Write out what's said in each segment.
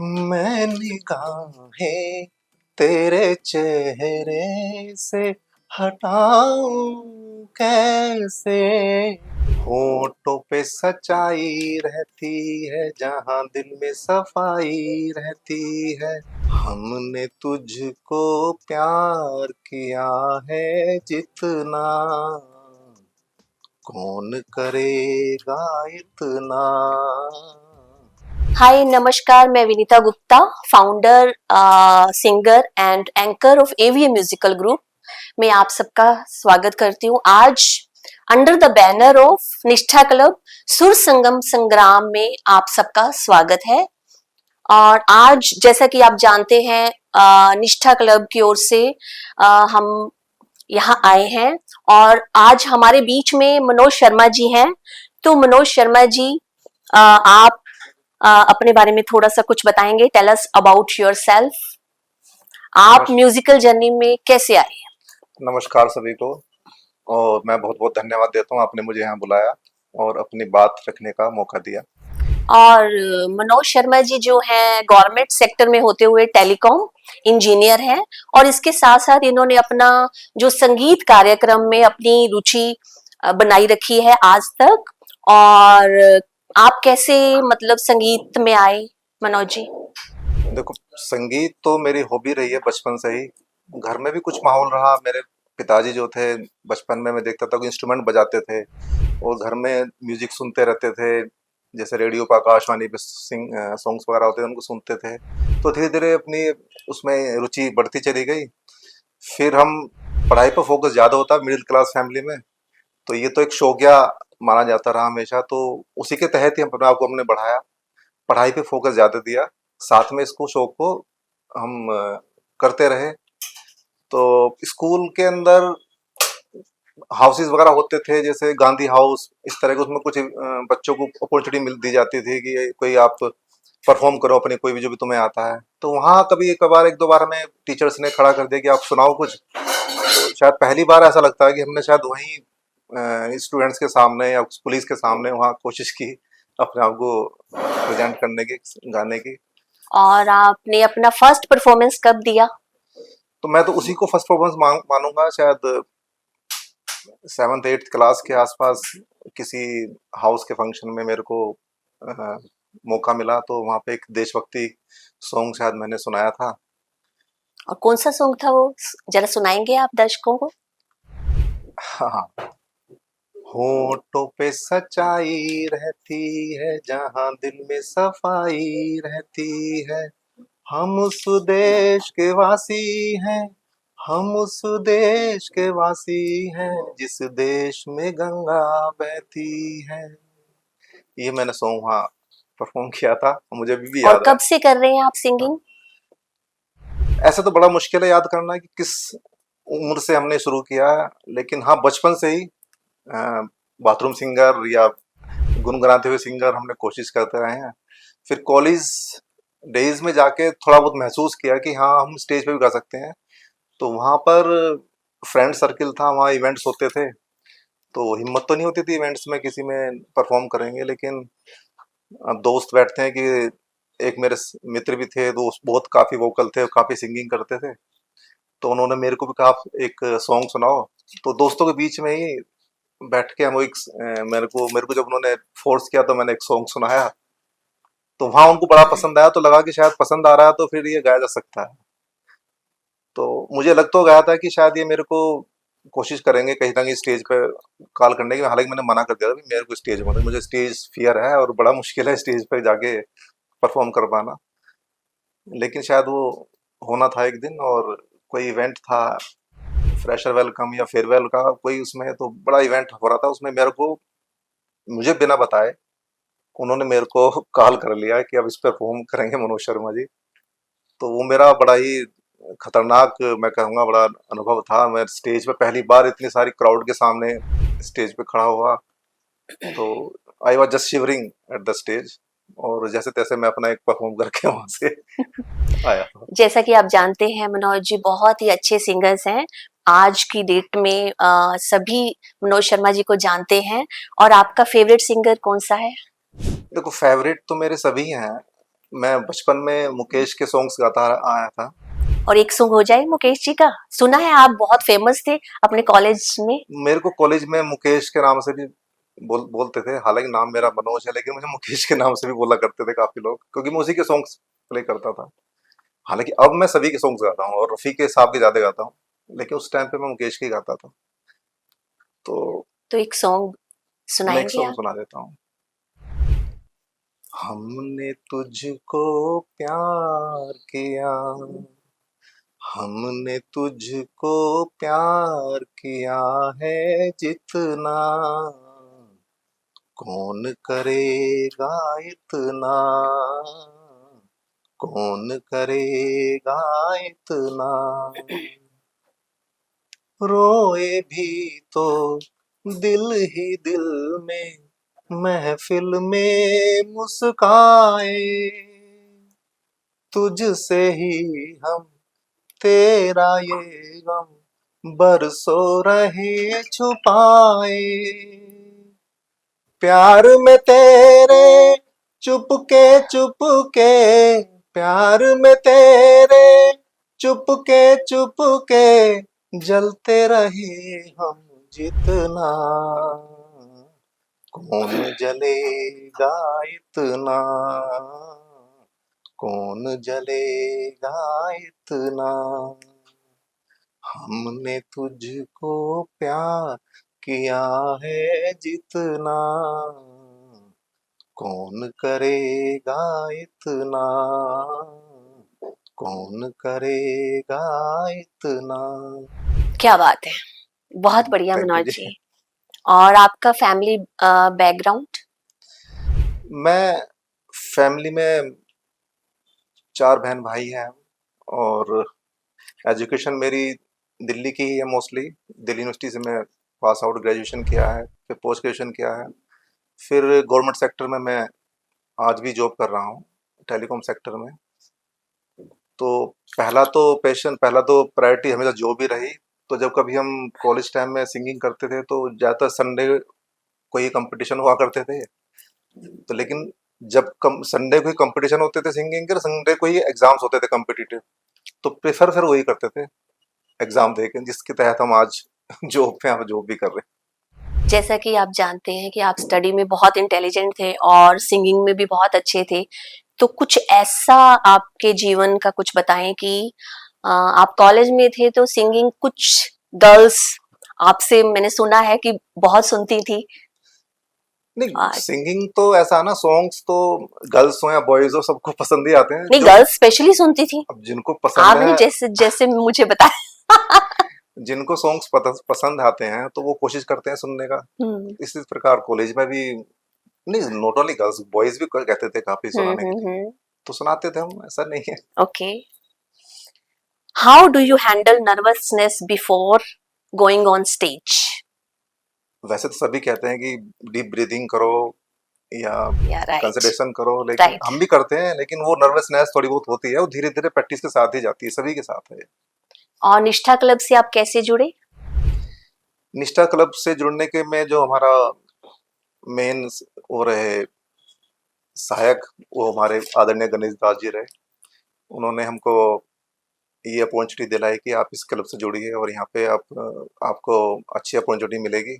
मैं निगाहें तेरे चेहरे से हटाऊं कैसे। होठों पे सच्चाई रहती है जहां दिल में सफाई रहती है। हमने तुझको प्यार किया है जितना, कौन करेगा इतना। हाय नमस्कार, मैं Vinita Gupta, founder, singer and anchor of AVA musical group. मैं आप सबका स्वागत करती हूँ। आज under the banner of Nishtha club Sur Sangam संग्राम में आप सबका स्वागत है। और आज जैसा कि आप जानते हैं, निष्ठा क्लब की ओर से हम यहाँ आए हैं और आज हमारे बीच में मनोज शर्मा जी हैं। तो मनोज शर्मा जी, आप अपने बारे में थोड़ा सा कुछ बताएंगे? Tell us about yourself. आप नमस्कार। म्यूजिकल जर्नी में कैसे आए? नमस्कार सभी को। और मैं बहुत बहुत धन्यवाद देता हूँ, आपने मुझे यहाँ बुलाया और अपनी बात रखने का मौका दिया। और मनोज शर्मा जी जो हैं, गवर्नमेंट सेक्टर में होते हुए टेलीकॉम इंजीनियर हैं और इसके साथ साथ इन्होंने अपना जो संगीत कार्यक्रम में अपनी रुचि बनाई रखी है आज तक। और आप कैसे मतलब संगीत में आए मनोज जी? देखो, संगीत तो मेरी हॉबी रही है बचपन से ही। घर में भी कुछ माहौल रहा। मेरे पिताजी जो थे, बचपन में मैं देखता था कि इंस्ट्रूमेंट बजाते थे और घर में म्यूजिक सुनते रहते थे। जैसे रेडियो पर, आकाशवाणी पे सॉन्ग्स वगैरह होते थे, उनको सुनते थे। तो धीरे धीरे अपनी उसमें रुचि बढ़ती चली गई। फिर हम पढ़ाई पर फोकस ज़्यादा होता मिडिल क्लास फैमिली में, तो ये तो एक शौकिया माना जाता रहा हमेशा। तो उसी के तहत ही हम अपने आप को हमने बढ़ाया, पढ़ाई पे फोकस ज़्यादा दिया, साथ में इसको शौक को हम करते रहे। तो स्कूल के अंदर हाउसेस वगैरह होते थे, जैसे गांधी हाउस, इस तरह के। उसमें कुछ बच्चों को अपॉर्चुनिटी मिल दी जाती थी कि कोई आप परफॉर्म करो अपने, कोई भी जो भी तुम्हें आता है। तो वहाँ कभी एक बार, एक दो बार हमें टीचर्स ने खड़ा कर दिया कि आप सुनाओ कुछ। तो शायद पहली बार ऐसा लगता है कि हमने शायद वहीं स्टूडेंट्स के सामने या पुलिस के सामने वहाँ कोशिश की अपने आप को प्रेजेंट करने की, गाने की। और आपने अपना फर्स्ट परफॉर्मेंस कब दिया? तो मैं तो उसी को फर्स्ट परफॉर्मेंस मानूंगा, शायद 7th 8th क्लास के आसपास किसी हाउस के फंक्शन में मेरे को अ, मौका मिला। तो वहाँ पे एक देशभक्ति सॉन्ग शायद मैंने सुनाया था। और कौन सा सॉन्ग था वो? जरा सुनाएंगे आप दर्शकों को? हाँ। होठों पे सच्चाई रहती है जहाँ दिल में सफाई रहती है। हम उस देश के वासी हैं, हम उस देश के वासी हैं जिस देश में गंगा बहती है। ये मैंने सॉन्ग वहाँ परफॉर्म किया था, मुझे अभी भी और याद है। कब से कर रहे हैं आप सिंगिंग? ऐसा तो बड़ा मुश्किल है याद करना कि किस उम्र से हमने शुरू किया है, लेकिन हाँ, बचपन से ही बाथरूम सिंगर या गुनगुनाते हुए सिंगर हमने कोशिश करते रहे हैं। फिर कॉलेज डेज में जाके थोड़ा बहुत महसूस किया कि हाँ, हम स्टेज पे भी गा सकते हैं। तो वहाँ पर फ्रेंड सर्किल था, वहाँ इवेंट्स होते थे। तो हिम्मत तो नहीं होती थी इवेंट्स में किसी में परफॉर्म करेंगे, लेकिन अब दोस्त बैठते हैं कि एक मेरे मित्र भी थे, दोस्त बहुत काफी वोकल थे और काफी सिंगिंग करते थे। तो उन्होंने मेरे को भी कहा, "आप एक सॉन्ग सुनाओ।" तो दोस्तों के बीच में ही बैठ के हम एक मेरे को जब उन्होंने फोर्स किया तो मैंने एक सॉन्ग सुनाया। तो वहां उनको बड़ा पसंद आया, तो लगा कि शायद पसंद आ रहा है तो फिर ये गाया जा सकता है। तो मुझे लग तो गया था कि शायद ये मेरे को कोशिश करेंगे कहीं ना कहीं स्टेज पे कॉल करने की। हालांकि मैंने मना कर दिया था कि मेरे को स्टेज में, मुझे स्टेज फियर है और बड़ा मुश्किल है स्टेज पे जाके परफॉर्म कर पाना। लेकिन शायद वो होना था एक दिन, और कोई इवेंट था, फ्रेशर वेलकम या फेयरवेल का कोई, उसमें तो बड़ा इवेंट हो रहा था। उसमें मेरे को, मुझे बिना बताए उन्होंने मेरे को कॉल कर लिया कि अब इस पे परफॉर्म करेंगे मनोज शर्मा जी। तो वो मेरा बड़ा ही खतरनाक, मैं कहूँगा, बड़ा अनुभव था। मैं स्टेज पे पहली बार इतनी सारी क्राउड के सामने स्टेज पे खड़ा हुआ, तो I was just shivering at the stage. और जैसे तैसे मैं अपना एक परफॉर्म करके वहां से आया था। जैसा कि आप जानते हैं, मनोज जी बहुत ही अच्छे सिंगर्स हैं। आज की डेट में सभी मनोज शर्मा जी को जानते हैं। और आपका फेवरेट सिंगर कौन सा है? देखो, फेवरेट तो मेरे सभी हैं, मैं बचपन में मुकेश के सॉन्ग्स गाता आया था। और एक सॉन्ग हो जाए मुकेश जी का। सुना है आप बहुत फेमस थे अपने कॉलेज में। मेरे को कॉलेज में मुकेश के नाम से भी बोलते थे, हालांकि नाम मेरा मनोज है, लेकिन मुझे मुकेश के नाम से भी बोला करते थे काफी लोग, क्योंकि मैं उसी के सॉन्ग्स प्ले करता था। हालांकि अब मैं सभी के सॉन्ग्स गाता हूँ और रफी के साहब के ज्यादा गाता हूँ, लेकिन उस टाइम पे मैं मुकेश के ही गाता था। तो तो एक सॉन्ग मैं एक सुनाएंगे सॉन्ग आप? सुना देता हूँ। हमने तुझको प्यार किया, हमने तुझको प्यार किया है जितना, कौन करेगा इतना, कौन करेगा इतना, रोए भी तो दिल ही दिल में, महफिल में मुस्काए, तुझसे ही हम तेरा ये गम बरसों रहे छुपाए, प्यार में तेरे चुपके चुपके, प्यार में तेरे चुपके चुपके, जलते रहे हम जितना, कौन जलेगा इतना, कौन जलेगा इतना, हमने तुझको प्यार किया है जितना, कौन करेगा इतना, कौन करेगा इतना। क्या बात है, बहुत बढ़िया थैंक यू मनोज जी। जी। और आपका फैमिली बैकग्राउंड? मैं फैमिली में 4 बहन भाई हैं, और एजुकेशन मेरी दिल्ली की ही है मोस्टली। दिल्ली यूनिवर्सिटी से मैं पास आउट ग्रेजुएशन किया है, फिर पोस्ट ग्रेजुएशन किया है, फिर गवर्नमेंट सेक्टर में मैं आज भी जॉब कर रहा हूँ, टेलीकॉम सेक्टर में। तो पहला तो प्रायोरिटी हमेशा जॉब ही रही। तो जब कभी हम कॉलेज टाइम में सिंगिंग करते थे तो ज़्यादातर संडे को ही कंपटीशन हुआ करते थे। तो लेकिन जब कम संडे को ही कंपटीशन होते थे सिंगिंग के, संडे को ही एग्जाम्स होते थे कॉम्पिटिटिव, तो प्रेफर फिर वही करते थे, एग्जाम दे के, जिसके तहत हम आज जॉब पे हम जॉब भी कर रहे जैसा कि आप जानते हैं कि आप स्टडी में बहुत इंटेलिजेंट थे और सिंगिंग में भी बहुत अच्छे थे, तो कुछ ऐसा आपके जीवन का कुछ बताएं कि आप कॉलेज में थे तो सिंगिंग कुछ गर्ल्स आपसे मैंने सुना है कि बहुत सुनती थी। नहीं, और सिंगिंग तो ऐसा है ना, सॉन्ग्स तो गर्ल्स हो या बॉयज हो सबको पसंद ही आते हैं। नहीं, जो गर्ल्स स्पेशली सुनती थी। अब जिनको पसंद आपने है, जैसे जैसे मुझे बताया। जिनको सॉन्ग्स पसंद आते हैं तो वो कोशिश करते हैं सुनने का। हम्म इसी प्रकार कॉलेज में भी, नहीं नॉट ओनली गर्ल्स, बॉयज भी कहते थे काफी सुनाने के लिए, हम्म। तो सुनाते थे हम, ऐसा नहीं है। Okay, how do you handle nervousness before going on stage? वैसे तो सभी कहते हैं कि डीप ब्रीदिंग करो या या राइट, कंसंट्रेशन करो, लेकिन राइट। हम भी करते हैं, लेकिन वो नर्वसनेस थोड़ी बहुत होती है, वो धीरे धीरे प्रैक्टिस के साथ ही जाती है, सभी के साथ है। और निष्ठा क्लब से आप कैसे जुड़े? निष्ठा क्लब से जुड़ने के में जो हमारा मेन वो रहे सहायक, वो हमारे आदरणीय गणेश दास जी रहे। उन्होंने हमको ये अपॉर्चुनिटी दिलाई कि आप इस क्लब से जुड़िए और यहाँ पे आपको अच्छी अपॉर्चुनिटी मिलेगी।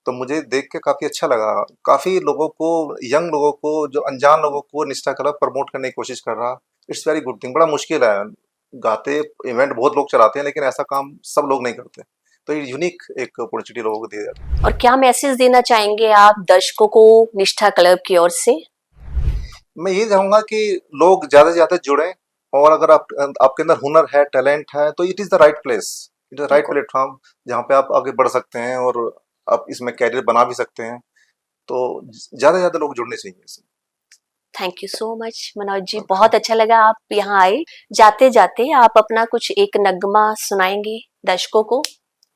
तो मुझे देख के काफ़ी अच्छा लगा। काफ़ी लोगों को, यंग लोगों को, जो अनजान लोगों को निष्ठा क्लब प्रमोट करने की कोशिश कर रहा। It's very good thing. बड़ा मुश्किल है, गाते इवेंट बहुत लोग चलाते हैं, लेकिन ऐसा काम सब लोग नहीं करते। तो ये यूनिक एक अपॉर्चुनिटी लोगों को दी जाती है। और क्या मैसेज देना चाहेंगे आप दर्शकों को निष्ठा क्लब की ओर से? मैं ये चाहूंगा कि लोग ज़्यादा से ज़्यादा जुड़ें, और अगर आपके अंदर हुनर है, टैलेंट है, तो it is the right place, it is the right बिल्कुल। प्लेटफॉर्म जहाँ पे आप आगे बढ़ सकते हैं और आप इसमें कैरियर बना भी सकते हैं। तो ज़्यादा से ज़्यादा लोग जुड़ने चाहिए इसमें। Thank you so much Manoj ji, बहुत अच्छा लगा आप यहाँ आए। जाते जाते आप अपना कुछ एक नगमा सुनाएंगे दर्शकों को,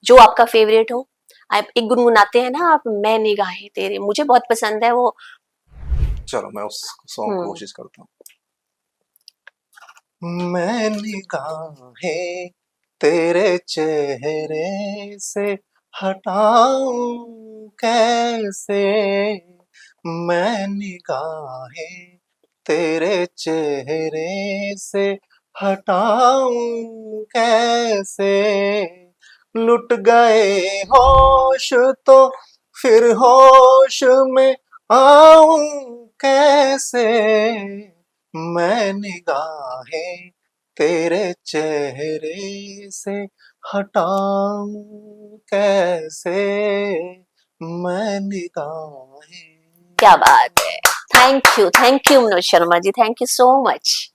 जो आपका फेवरेट हो। आप एक गुनगुनाते हैं ना आप, मैं निगाहें तेरे, मुझे बहुत पसंद है वो। चलो मैं उस सॉन्ग की हम्म। कोशिश करता हूँ। मैं निगाहें तेरे चेहरे से हटाऊं कैसे, मैं निगाहें तेरे चेहरे से हटाऊं कैसे, लुट गए होश तो फिर होश में आऊं कैसे, मैं निगाहें तेरे चेहरे से हटाऊं कैसे, मैं निगाहें। क्या बात है, thank you Manoj Sharma ji, thank you so much.